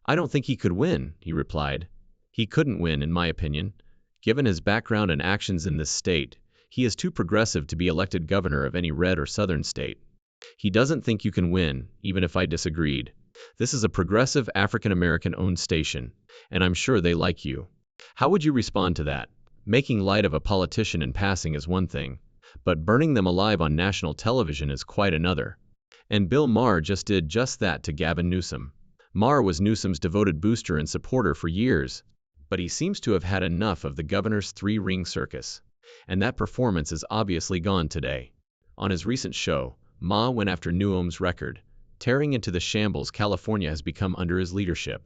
"I don't think he could win," he replied. "He couldn't win, in my opinion. Given his background and actions in this state, he is too progressive to be elected governor of any red or southern state. He doesn't think you can win, even if I disagreed. This is a progressive African-American-owned station, and I'm sure they like you." How would you respond to that? Making light of a politician in passing is one thing, but burning them alive on national television is quite another. And Bill Maher did just that to Gavin Newsom. Maher was Newsom's devoted booster and supporter for years, but he seems to have had enough of the governor's three-ring circus, and that performance is obviously gone today. On his recent show, Maher went after Newsom's record, tearing into the shambles California has become under his leadership.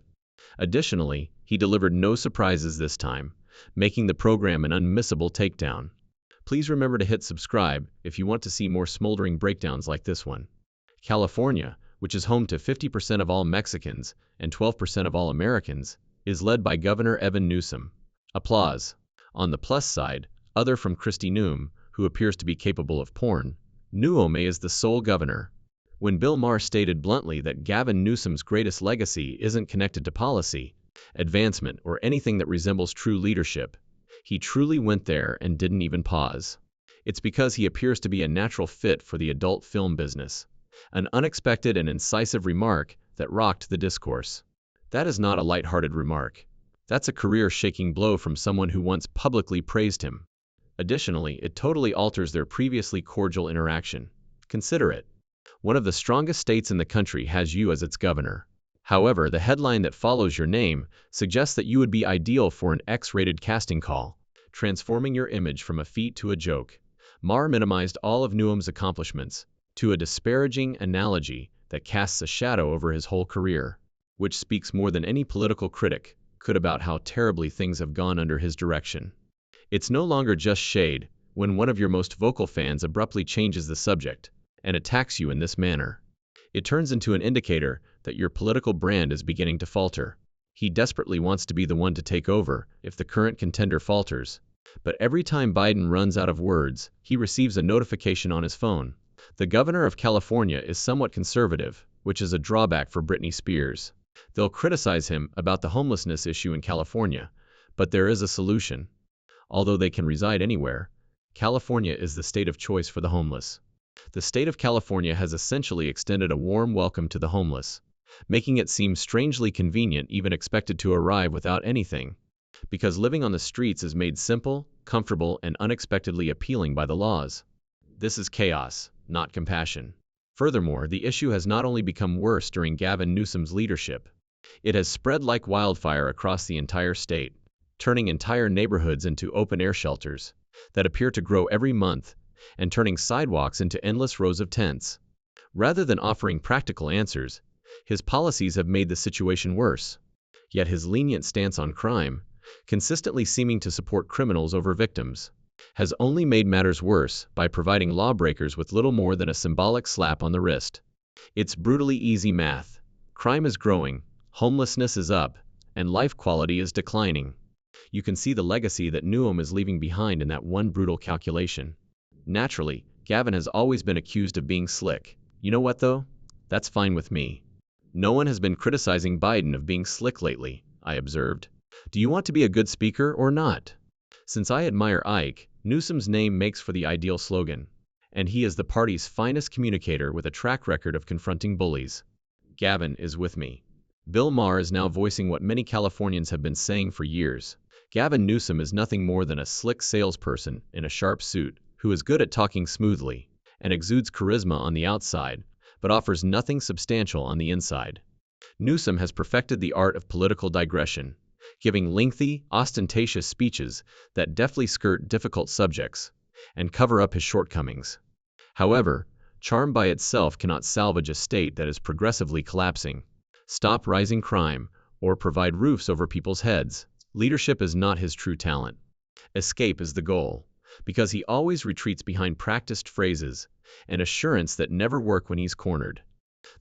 Additionally, he delivered no surprises this time, making the program an unmissable takedown. Please remember to hit subscribe if you want to see more smoldering breakdowns like this one. California, which is home to 50% of all Mexicans and 12% of all Americans, is led by Governor Gavin Newsom. Applause. On the plus side, other from Kristi Noem, who appears to be capable of porn, Newsom is the sole governor. When Bill Maher stated bluntly that Gavin Newsom's greatest legacy isn't connected to policy, advancement, or anything that resembles true leadership, he truly went there and didn't even pause. It's because he appears to be a natural fit for the adult film business. An unexpected and incisive remark that rocked the discourse. That is not a light-hearted remark. That's a career-shaking blow from someone who once publicly praised him. Additionally, it totally alters their previously cordial interaction. Consider it. One of the strongest states in the country has you as its governor. However, the headline that follows your name suggests that you would be ideal for an X-rated casting call, transforming your image from a feat to a joke. Maher minimized all of Newsom's accomplishments to a disparaging analogy that casts a shadow over his whole career, which speaks more than any political critic could about how terribly things have gone under his direction. It's no longer just shade when one of your most vocal fans abruptly changes the subject and attacks you in this manner. It turns into an indicator that your political brand is beginning to falter. He desperately wants to be the one to take over if the current contender falters. But every time Biden runs out of words, he receives a notification on his phone. The governor of California is somewhat conservative, which is a drawback for Britney Spears. They'll criticize him about the homelessness issue in California, but there is a solution. Although they can reside anywhere, California is the state of choice for the homeless. The state of California has essentially extended a warm welcome to the homeless, making it seem strangely convenient even expected to arrive without anything, because living on the streets is made simple, comfortable, and unexpectedly appealing by the laws. This is chaos, not compassion. Furthermore, the issue has not only become worse during Gavin Newsom's leadership, it has spread like wildfire across the entire state, turning entire neighborhoods into open-air shelters that appear to grow every month and turning sidewalks into endless rows of tents. Rather than offering practical answers, his policies have made the situation worse. Yet his lenient stance on crime, consistently seeming to support criminals over victims, has only made matters worse by providing lawbreakers with little more than a symbolic slap on the wrist. It's brutally easy math. Crime is growing, homelessness is up, and life quality is declining. You can see the legacy that Newsom is leaving behind in that one brutal calculation. Naturally, Gavin has always been accused of being slick. You know what though? That's fine with me. No one has been criticizing Biden of being slick lately, I observed. Do you want to be a good speaker or not? Since I admire Ike, Newsom's name makes for the ideal slogan, and he is the party's finest communicator with a track record of confronting bullies. Gavin is with me. Bill Maher is now voicing what many Californians have been saying for years. Gavin Newsom is nothing more than a slick salesperson in a sharp suit who is good at talking smoothly and exudes charisma on the outside, but offers nothing substantial on the inside. Newsom has perfected the art of political digression, giving lengthy, ostentatious speeches that deftly skirt difficult subjects and cover up his shortcomings. However, charm by itself cannot salvage a state that is progressively collapsing, stop rising crime, or provide roofs over people's heads. Leadership is not his true talent. Escape is the goal, because he always retreats behind practiced phrases and assurance that never work when he's cornered.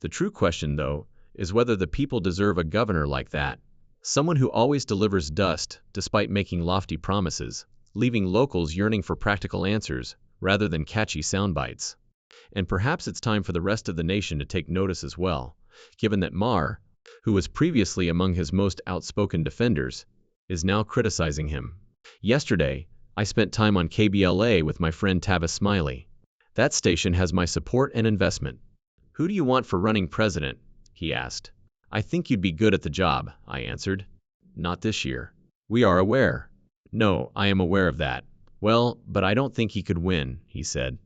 The true question, though, is whether the people deserve a governor like that. Someone who always delivers dust despite making lofty promises, leaving locals yearning for practical answers rather than catchy sound bites. And perhaps it's time for the rest of the nation to take notice as well, given that Maher, who was previously among his most outspoken defenders, is now criticizing him. Yesterday, I spent time on KBLA with my friend Tavis Smiley. That station has my support and investment. Who do you want for running president? He asked. I think you'd be good at the job, I answered. Not this year. We are aware. No, I am aware of that. Well, but I don't think he could win, he said.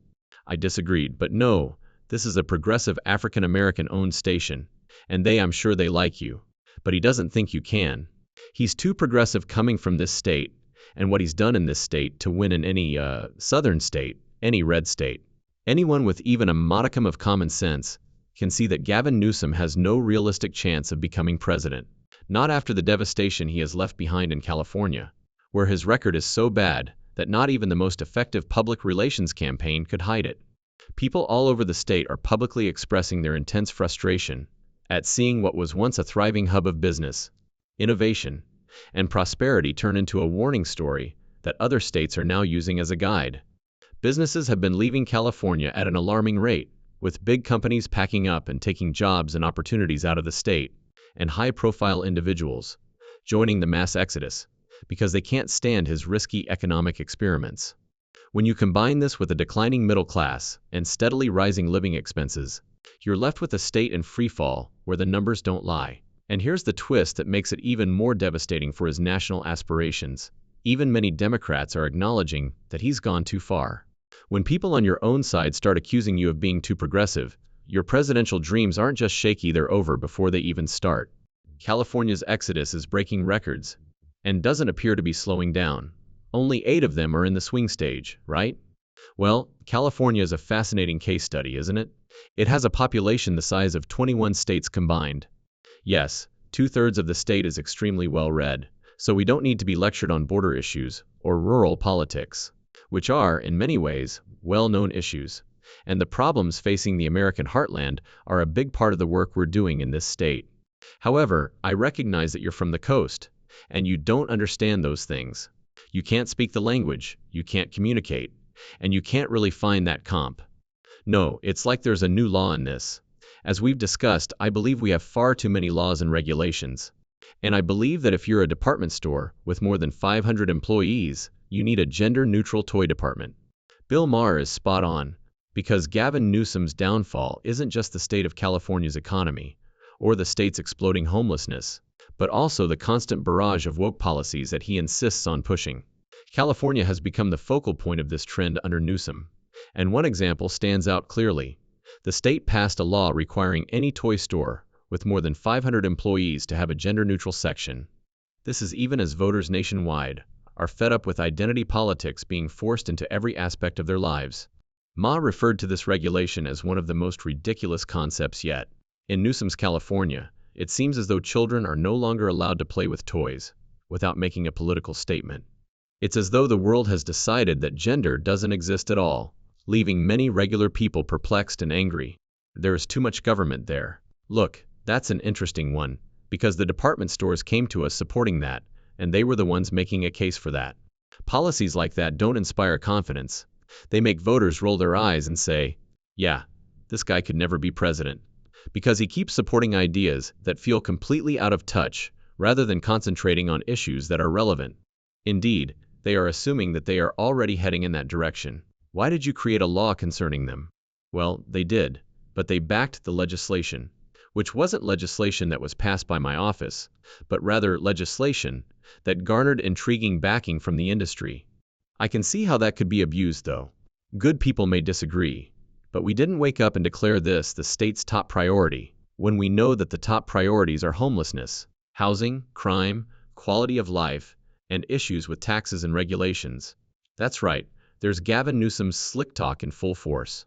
I disagreed, but no, this is a progressive African-American-owned station, and I'm sure they like you. But he doesn't think you can. He's too progressive coming from this state, and what he's done in this state to win in any southern state, any red state. Anyone with even a modicum of common sense can see that Gavin Newsom has no realistic chance of becoming president. Not after the devastation he has left behind in California, where his record is so bad that not even the most effective public relations campaign could hide it. People all over the state are publicly expressing their intense frustration at seeing what was once a thriving hub of business, innovation, and prosperity turn into a warning story that other states are now using as a guide. Businesses have been leaving California at an alarming rate, with big companies packing up and taking jobs and opportunities out of the state, and high-profile individuals joining the mass exodus because they can't stand his risky economic experiments. When you combine this with a declining middle class and steadily rising living expenses, you're left with a state in freefall where the numbers don't lie. And here's the twist that makes it even more devastating for his national aspirations. Even many Democrats are acknowledging that he's gone too far. When people on your own side start accusing you of being too progressive, your presidential dreams aren't just shaky, they're over before they even start. California's exodus is breaking records and doesn't appear to be slowing down. Only 8 of them are in the swing stage, right? Well, California is a fascinating case study, isn't it? It has a population the size of 21 states combined. Yes, 2/3 of the state is extremely well-read, so we don't need to be lectured on border issues or rural politics, which are, in many ways, well-known issues. And the problems facing the American heartland are a big part of the work we're doing in this state. However, I recognize that you're from the coast, and you don't understand those things. You can't speak the language, you can't communicate, and you can't really find that comp. No, it's like there's a new law in this. As we've discussed, I believe we have far too many laws and regulations. And I believe that if you're a department store with more than 500 employees, you need a gender-neutral toy department. Bill Maher is spot on, because Gavin Newsom's downfall isn't just the state of California's economy, or the state's exploding homelessness, but also the constant barrage of woke policies that he insists on pushing. California has become the focal point of this trend under Newsom, and one example stands out clearly. The state passed a law requiring any toy store with more than 500 employees to have a gender-neutral section. This is even as voters nationwide are fed up with identity politics being forced into every aspect of their lives. Ma referred to this regulation as one of the most ridiculous concepts yet. In Newsom's California, it seems as though children are no longer allowed to play with toys without making a political statement. It's as though the world has decided that gender doesn't exist at all, leaving many regular people perplexed and angry. There is too much government there. Look, that's an interesting one, because the department stores came to us supporting that, and they were the ones making a case for that. Policies like that don't inspire confidence. They make voters roll their eyes and say, yeah, this guy could never be president, because he keeps supporting ideas that feel completely out of touch rather than concentrating on issues that are relevant. Indeed, they are assuming that they are already heading in that direction. Why did you create a law concerning them? Well, they did, but they backed the legislation, which wasn't legislation that was passed by my office, but rather legislation that garnered intriguing backing from the industry. I can see how that could be abused, though. Good people may disagree, but we didn't wake up and declare this the state's top priority when we know that the top priorities are homelessness, housing, crime, quality of life, and issues with taxes and regulations. That's right, there's Gavin Newsom's slick talk in full force.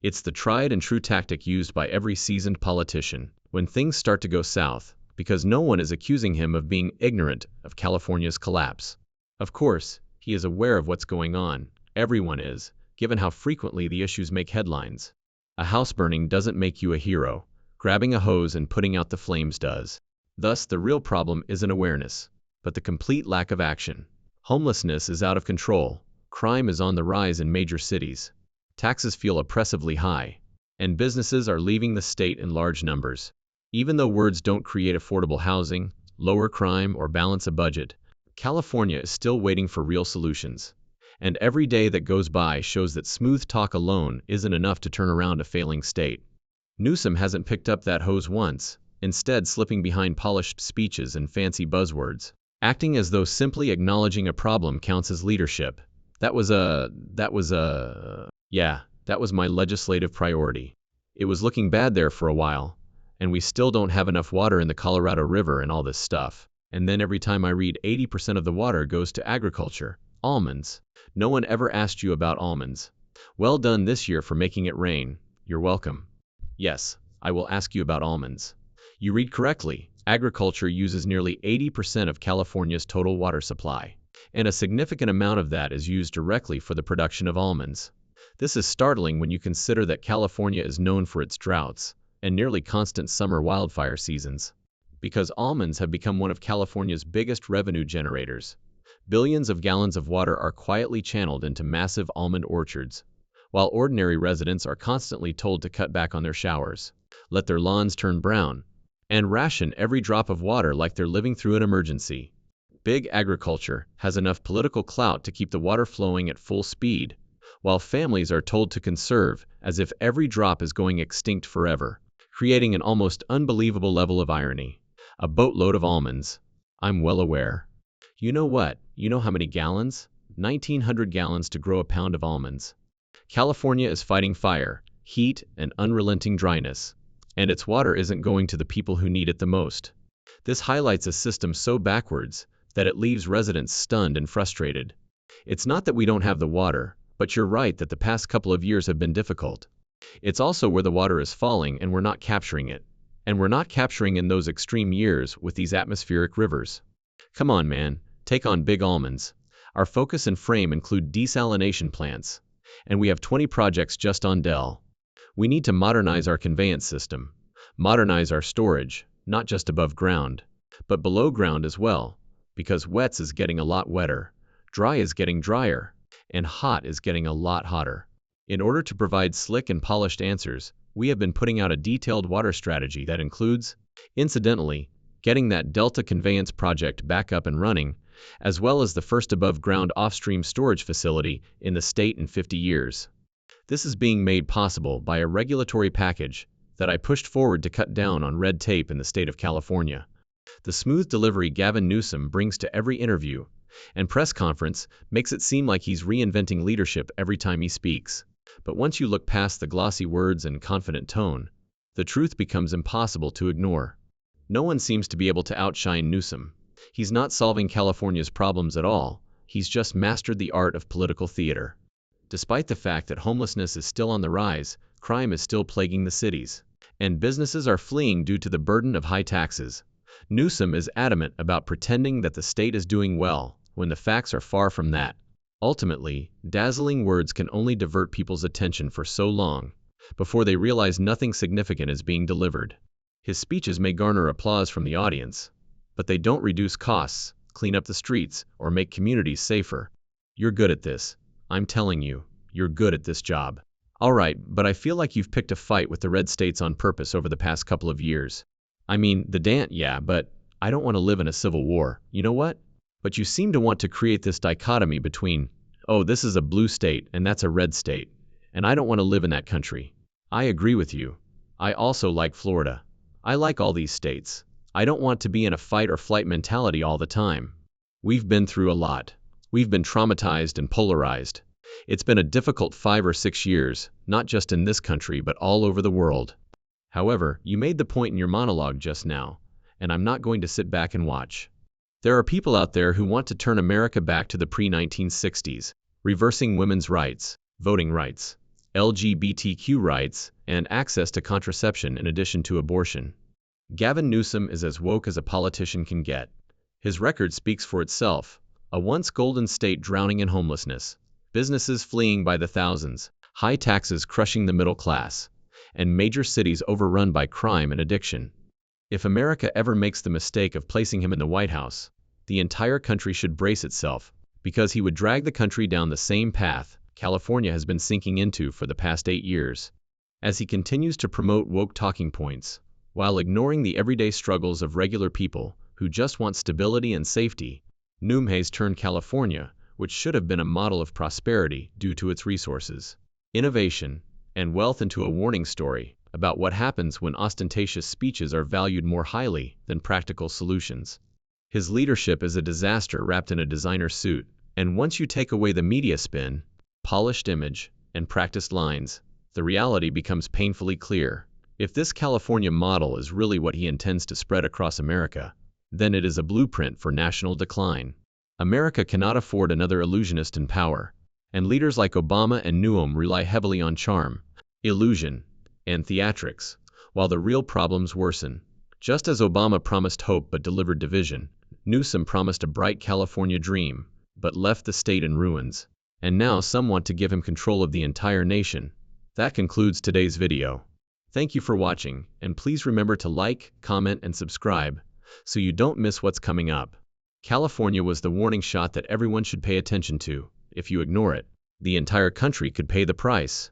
It's the tried and true tactic used by every seasoned politician when things start to go south, because no one is accusing him of being ignorant of California's collapse. Of course, he is aware of what's going on. Everyone is, given how frequently the issues make headlines. A house burning doesn't make you a hero. Grabbing a hose and putting out the flames does. Thus, the real problem isn't awareness, but the complete lack of action. Homelessness is out of control. Crime is on the rise in major cities. Taxes feel oppressively high, and businesses are leaving the state in large numbers. Even though words don't create affordable housing, lower crime, or balance a budget, California is still waiting for real solutions. And every day that goes by shows that smooth talk alone isn't enough to turn around a failing state. Newsom hasn't picked up that hose once, instead slipping behind polished speeches and fancy buzzwords, acting as though simply acknowledging a problem counts as leadership. That was my legislative priority. It was looking bad there for a while, and we still don't have enough water in the Colorado River and all this stuff. And then every time I read 80% of the water goes to agriculture. Almonds. No one ever asked you about almonds. Well done this year for making it rain. You're welcome. Yes, I will ask you about almonds. You read correctly. Agriculture uses nearly 80% of California's total water supply, and a significant amount of that is used directly for the production of almonds. This is startling when you consider that California is known for its droughts and nearly constant summer wildfire seasons. Because almonds have become one of California's biggest revenue generators. Billions of gallons of water are quietly channeled into massive almond orchards, while ordinary residents are constantly told to cut back on their showers, let their lawns turn brown, and ration every drop of water like they're living through an emergency. Big agriculture has enough political clout to keep the water flowing at full speed, while families are told to conserve as if every drop is going extinct forever, creating an almost unbelievable level of irony. A boatload of almonds. I'm well aware. You know what? You know how many gallons? 1,900 gallons to grow a pound of almonds. California is fighting fire, heat, and unrelenting dryness, and its water isn't going to the people who need it the most. This highlights a system so backwards that it leaves residents stunned and frustrated. It's not that we don't have the water, but you're right that the past couple of years have been difficult. It's also where the water is falling and we're not capturing it. And we're not capturing in those extreme years with these atmospheric rivers. Come on, man, take on big almonds. Our focus and frame include desalination plants, and we have 20 projects just on Dell. We need to modernize our conveyance system, modernize our storage, not just above ground, but below ground as well, because wet is getting a lot wetter, dry is getting drier, and hot is getting a lot hotter. In order to provide slick and polished answers, we have been putting out a detailed water strategy that includes, incidentally, getting that Delta conveyance project back up and running, as well as the first above-ground off-stream storage facility in the state in 50 years. This is being made possible by a regulatory package that I pushed forward to cut down on red tape in the state of California. The smooth delivery Gavin Newsom brings to every interview and press conference makes it seem like he's reinventing leadership every time he speaks. But once you look past the glossy words and confident tone, the truth becomes impossible to ignore. No one seems to be able to outshine Newsom. He's not solving California's problems at all. He's just mastered the art of political theater. Despite the fact that homelessness is still on the rise, crime is still plaguing the cities, and businesses are fleeing due to the burden of high taxes, Newsom is adamant about pretending that the state is doing well, when the facts are far from that. Ultimately, dazzling words can only divert people's attention for so long, before they realize nothing significant is being delivered. His speeches may garner applause from the audience, but they don't reduce costs, clean up the streets, or make communities safer. You're good at this. I'm telling you, you're good at this job. All right, but I feel like you've picked a fight with the red states on purpose over the past couple of years. I mean, yeah, but I don't want to live in a civil war. You know what? But you seem to want to create this dichotomy between, oh, this is a blue state and that's a red state, and I don't want to live in that country. I agree with you. I also like Florida. I like all these states. I don't want to be in a fight or flight mentality all the time. We've been through a lot. We've been traumatized and polarized. It's been a difficult 5 or 6 years, not just in this country but all over the world. However, you made the point in your monologue just now, and I'm not going to sit back and watch. There are people out there who want to turn America back to the pre-1960s, reversing women's rights, voting rights, LGBTQ rights, and access to contraception in addition to abortion. Gavin Newsom is as woke as a politician can get. His record speaks for itself. A once golden state drowning in homelessness, businesses fleeing by the thousands, high taxes crushing the middle class, and major cities overrun by crime and addiction. If America ever makes the mistake of placing him in the White House, the entire country should brace itself, because he would drag the country down the same path California has been sinking into for the past 8 years. As he continues to promote woke talking points, While ignoring the everyday struggles of regular people who just want stability and safety, Newsom has turned California, which should have been a model of prosperity due to its resources, innovation, and wealth, into a warning story about what happens when ostentatious speeches are valued more highly than practical solutions. His leadership is a disaster wrapped in a designer suit, and once you take away the media spin, polished image, and practiced lines, the reality becomes painfully clear. If this California model is really what he intends to spread across America, then it is a blueprint for national decline. America cannot afford another illusionist in power, and leaders like Obama and Newsom rely heavily on charm, illusion, and theatrics, while the real problems worsen. Just as Obama promised hope but delivered division, Newsom promised a bright California dream, but left the state in ruins. And now some want to give him control of the entire nation. That concludes today's video. Thank you for watching, and please remember to like, comment, and subscribe, so you don't miss what's coming up. California was the warning shot that everyone should pay attention to. If you ignore it, the entire country could pay the price.